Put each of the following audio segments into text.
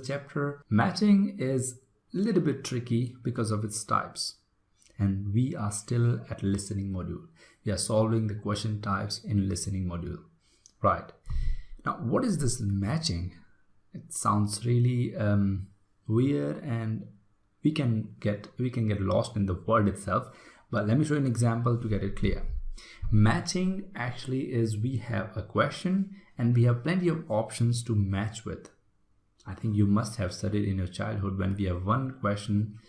chapter. Matching is a little bit tricky because of its types. And we are still at listening module. We are solving the question types in listening module. Right. Now, what is this matching? It sounds really weird, and we can get lost in the word itself. But let me show you an example to get it clear. Matching actually is we have a question and we have plenty of options to match with. I think you must have studied in your childhood when we have one question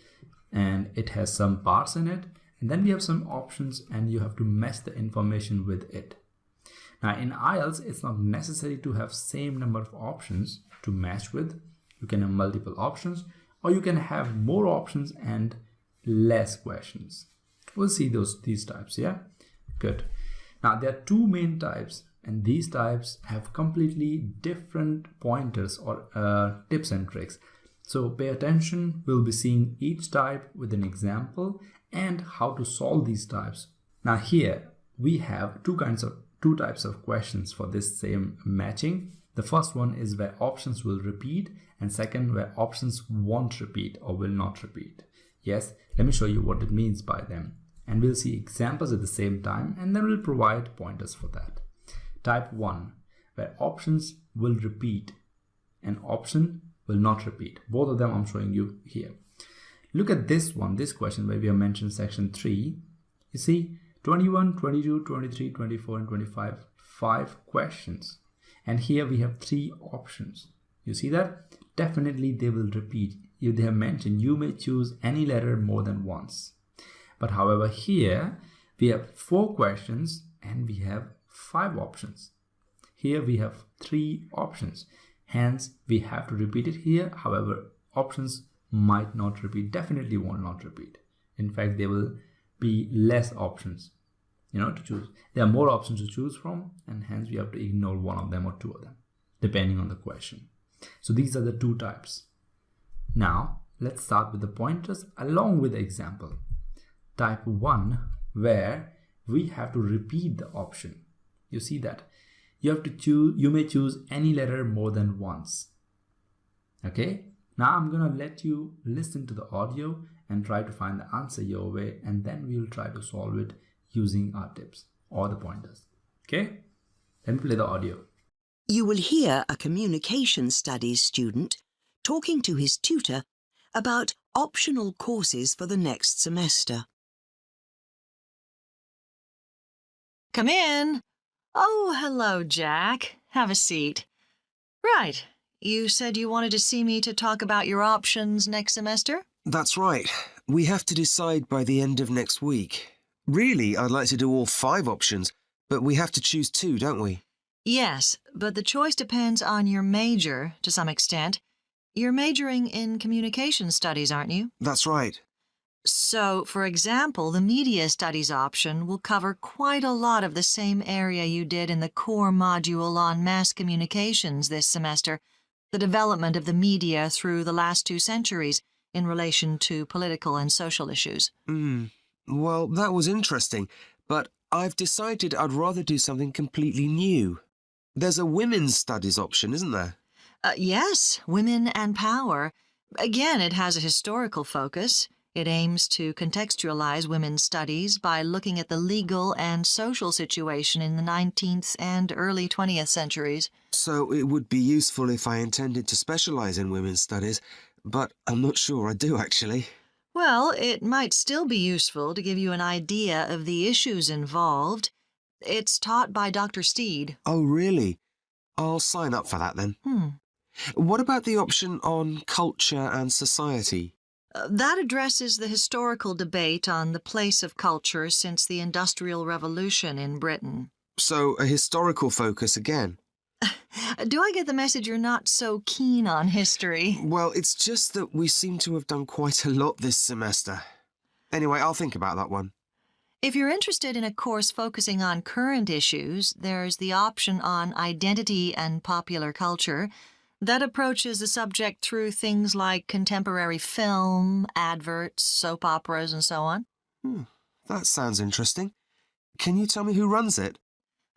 and it has some parts in it, and then we have some options and you have to match the information with it. Now in IELTS, it's not necessary to have same number of options to match with. You can have multiple options, or you can have more options and less questions. We'll see these types, yeah? Good. Now there are two main types, and these types have completely different pointers or tips and tricks. So pay attention. We'll be seeing each type with an example and how to solve these types. Now here we have two types of questions for this same matching. The first one is where options will repeat, and second where options won't repeat or will not repeat. Yes, let me show you what it means by them. And we'll see examples at the same time, and then we'll provide pointers for that. Type 1, where options will repeat and option will not repeat. Both of them I'm showing you here. Look at this one, this question where we have mentioned section 3. You see 21, 22, 23, 24 and 25, 5 questions. And here we have 3 options. You see that? Definitely they will repeat. They have mentioned you may choose any letter more than once. But however, here we have 4 questions and we have 5 options. Here we have 3 options. Hence, we have to repeat it here. However, options might not repeat, definitely will not repeat. In fact, there will be less options, to choose. There are more options to choose from, and hence we have to ignore one of them or 2 of them, depending on the question. So these are the 2 types. Now, let's start with the pointers along with the example. Type 1, where we have to repeat the option. You see that? You have to choose, you may choose any letter more than once. Okay? Now I'm gonna let you listen to the audio and try to find the answer your way, and then we'll try to solve it using our tips or the pointers. Okay? Let me play the audio. You will hear a communication studies student talking to his tutor about optional courses for the next semester. Come in. Oh, hello, Jack. Have a seat. Right. You said you wanted to see me to talk about your options next semester? That's right. We have to decide by the end of next week. Really, I'd like to do all 5 options, but we have to choose 2, don't we? Yes, but the choice depends on your major to some extent. You're majoring in communication studies, aren't you? That's right. So, for example, the media studies option will cover quite a lot of the same area you did in the core module on mass communications this semester, the development of the media through the last 2 centuries in relation to political and social issues. Well, that was interesting, but I've decided I'd rather do something completely new. There's a women's studies option, isn't there? Yes, Women and Power. Again, it has a historical focus. It aims to contextualize women's studies by looking at the legal and social situation in the 19th and early 20th centuries. So it would be useful if I intended to specialize in women's studies, but I'm not sure I do, actually. Well, it might still be useful to give you an idea of the issues involved. It's taught by Dr. Steed. Oh, really? I'll sign up for that then. What about the option on culture and society? That addresses the historical debate on the place of culture since the Industrial Revolution in Britain. So, a historical focus again? Do I get the message you're not so keen on history? Well, it's just that we seem to have done quite a lot this semester. Anyway, I'll think about that one. If you're interested in a course focusing on current issues, there's the option on identity and popular culture. That approaches the subject through things like contemporary film, adverts, soap operas, and so on. That sounds interesting. Can you tell me who runs it?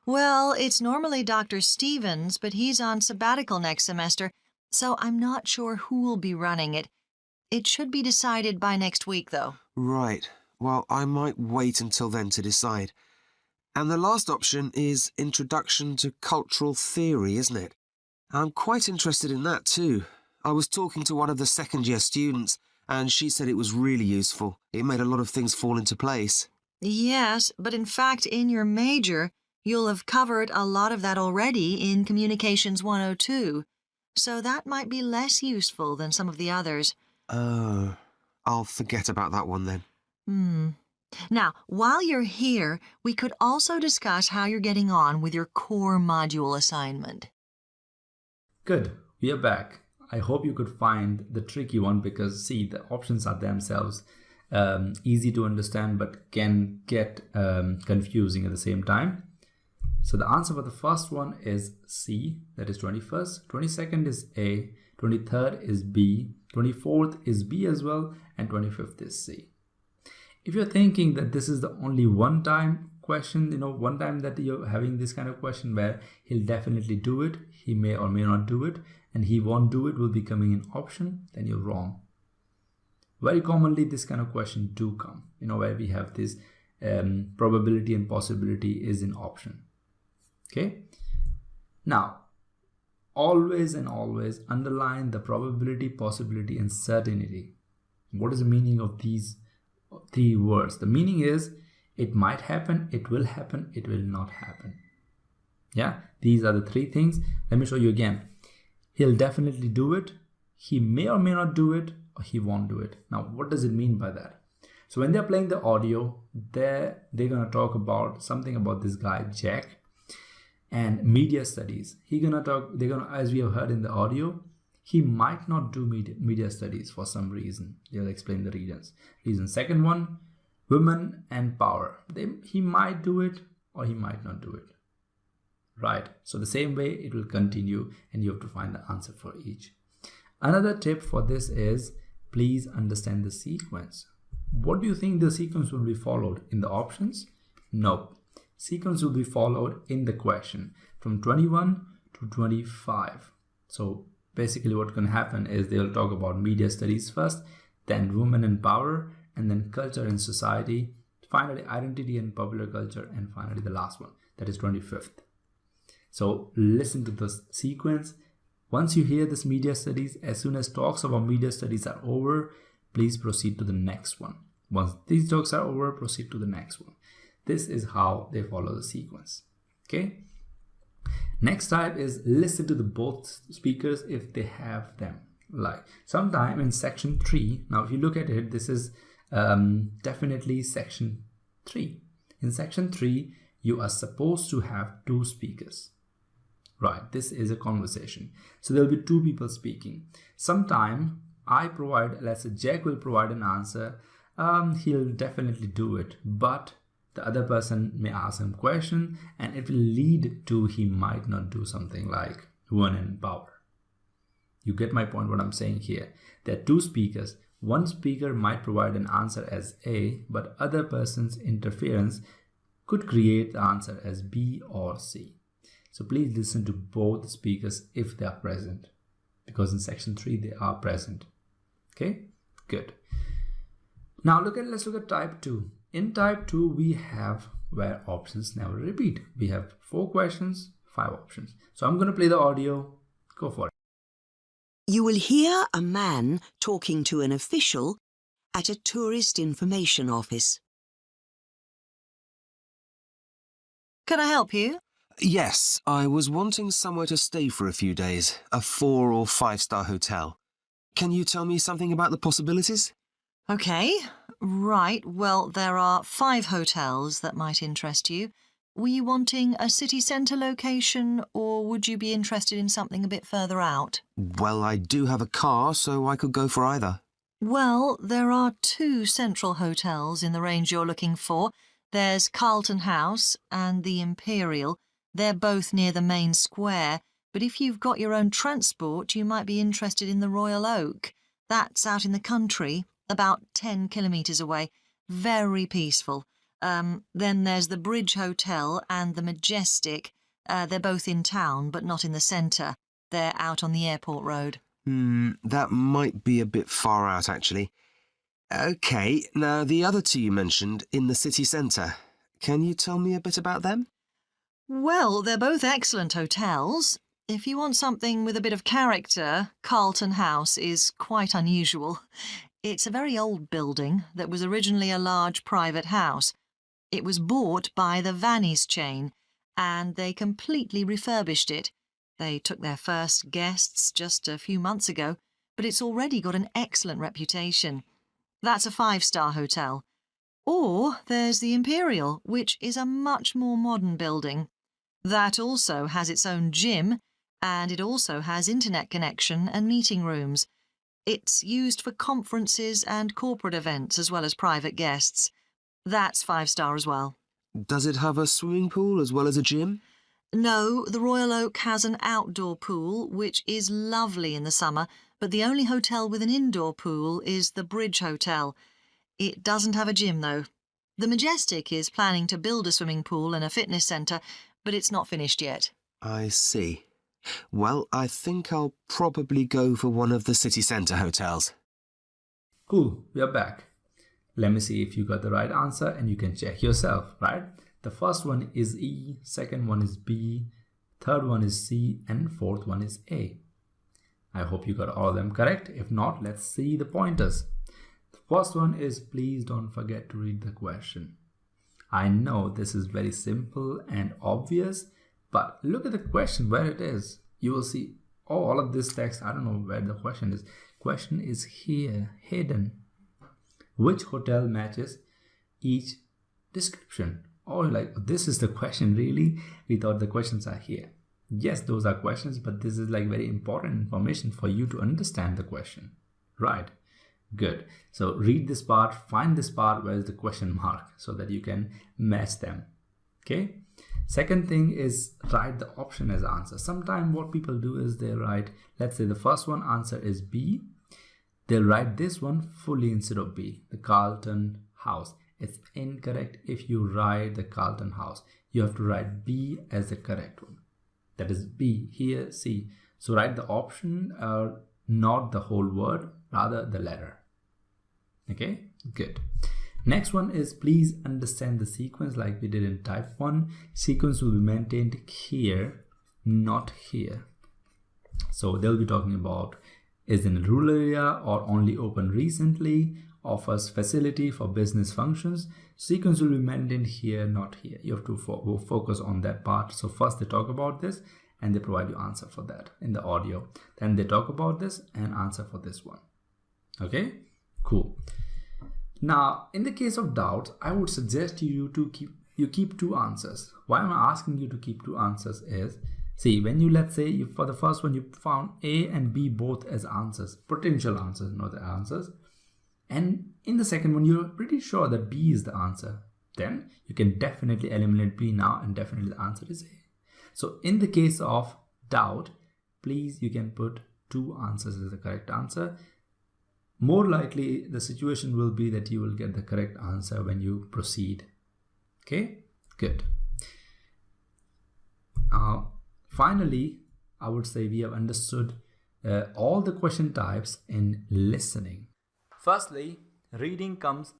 Well, it's normally Dr. Stevens, but he's on sabbatical next semester. So I'm not sure who will be running it. It should be decided by next week, though. Right. Well, I might wait until then to decide. And the last option is Introduction to Cultural Theory, isn't it? I'm quite interested in that too. I was talking to one of the second-year students, and she said it was really useful. It made a lot of things fall into place. Yes, but in fact, in your major, you'll have covered a lot of that already in Communications 102. So that might be less useful than some of the others. Oh, I'll forget about that one then. Now, while you're here, we could also discuss how you're getting on with your core module assignment. Good, we are back. I hope you could find the tricky one because, see, the options are themselves easy to understand but can get confusing at the same time. So the answer for the first one is C, that is 21st. 22nd is A, 23rd is B, 24th is B as well, and 25th is C. If you're thinking that this is the only one time question, one time that you're having this kind of question where he'll definitely do it, he may or may not do it, and he won't do it will be coming in option, then you're wrong. Very commonly this kind of question do come, where we have this probability and possibility is in option. Okay, now always and always underline the probability, possibility, and certainty. What is the meaning of these three words? The meaning is it might happen, it will happen, it will not happen. Yeah, these are the three things. Let me show you again. He'll definitely do it, he may or may not do it, or he won't do it. Now what does it mean by that? So when they're playing the audio, they're gonna talk about something about this guy Jack and media studies. They're gonna, as we have heard in the audio, he might not do media studies for some reason. They'll explain the reasons. Second one, women and power. He might do it or he might not do it. Right, so the same way it will continue and you have to find the answer for each. Another tip for this is please understand the sequence. What do you think the sequence will be followed in the options? No. Sequence will be followed in the question from 21 to 25. So basically what's going to happen is they'll talk about media studies first, then women and power, and then culture and society, finally identity and popular culture, and finally the last one, that is 25th. So listen to the sequence. Once you hear this media studies, as soon as talks about media studies are over, please proceed to the next one. Once these talks are over, proceed to the next one. This is how they follow the sequence. Okay. Next type is listen to the both speakers if they have them. Like sometime in section 3. Now, if you look at it, this is definitely section 3. In section 3, you are supposed to have 2 speakers. Right. This is a conversation. So there will be 2 people speaking. Sometime I provide, let's say Jack will provide an answer. He'll definitely do it, but the other person may ask him a question and it will lead to he might not do something like women in power. You get my point what I'm saying here. There are 2 speakers. One speaker might provide an answer as A, but other person's interference could create the answer as B or C. So please listen to both speakers if they are present, because in section 3 they are present. Okay, good. Now let's look at type 2. In type 2, we have where options never repeat. We have 4 questions, 5 options. So I'm going to play the audio. Go for it. You will hear a man talking to an official at a tourist information office. Can I help you? Yes, I was wanting somewhere to stay for a few days, a 4 or 5-star hotel. Can you tell me something about the possibilities? Okay, right. Well, there are 5 hotels that might interest you. Were you wanting a city centre location, or would you be interested in something a bit further out? Well, I do have a car, so I could go for either. Well, there are 2 central hotels in the range you're looking for. There's Carlton House and the Imperial. They're both near the main square, but if you've got your own transport, you might be interested in the Royal Oak. That's out in the country, about 10 kilometres away. Very peaceful. Then there's the Bridge Hotel and the Majestic. They're both in town, but not in the centre. They're out on the airport road. That might be a bit far out, actually. Okay, now the other two you mentioned in the city centre. Can you tell me a bit about them? Well, they're both excellent hotels. If you want something with a bit of character, Carlton House is quite unusual. It's a very old building that was originally a large private house. It was bought by the Vannies chain, and they completely refurbished it. They took their first guests just a few months ago, but it's already got an excellent reputation. That's a 5-star hotel. Or there's the Imperial, which is a much more modern building. That also has its own gym, and it also has internet connection and meeting rooms. It's used for conferences and corporate events as well as private guests. That's 5-star as well. Does it have a swimming pool as well as a gym? No, the Royal Oak has an outdoor pool, which is lovely in the summer, but the only hotel with an indoor pool is the Bridge Hotel. It doesn't have a gym, though. The Majestic is planning to build a swimming pool and a fitness centre, but it's not finished yet. I see. Well, I think I'll probably go for one of the city centre hotels. Cool, we are back. Let me see if you got the right answer and you can check yourself, right? The first one is E, second one is B, third one is C, and fourth one is A. I hope you got all of them correct. If not, let's see the pointers. The first one is please don't forget to read the question. I know this is very simple and obvious, but look at the question where it is. You will see all of this text. I don't know where the question is. Question is here, hidden. Which hotel matches each description? Oh, like this is the question, really? We thought the questions are here. Yes, those are questions, but this is like very important information for you to understand the question. Right. Good. So read this part, find this part where is the question mark so that you can match them. Okay. Second thing is write the option as answer. Sometimes what people do is they write, let's say the first one answer is B. They'll write this one fully instead of B, the Carlton House. It's incorrect if you write the Carlton House. You have to write B as the correct one. That is B, here C. So write the option, not the whole word, rather the letter. Okay, good. Next one is please understand the sequence like we did in type 1. Sequence will be maintained here, not here. So they'll be talking about is in a rural area or only open recently, offers facility for business functions. Sequence will be maintained here, not here. You have to focus on that part. So first they talk about this and they provide you answer for that in the audio. Then they talk about this and answer for this one. Okay, cool. Now, in the case of doubt, I would suggest you to keep two answers. Why I'm asking you to keep two answers is, see, when you, let's say, for the first one, you found A and B both as answers, potential answers, not the answers. And in the second one, you're pretty sure that B is the answer. Then you can definitely eliminate B now and definitely the answer is A. So in the case of doubt, please, you can put two answers as the correct answer. More likely, the situation will be that you will get the correct answer when you proceed. Okay, good. Finally, I would say we have understood all the question types in listening. Firstly, reading comes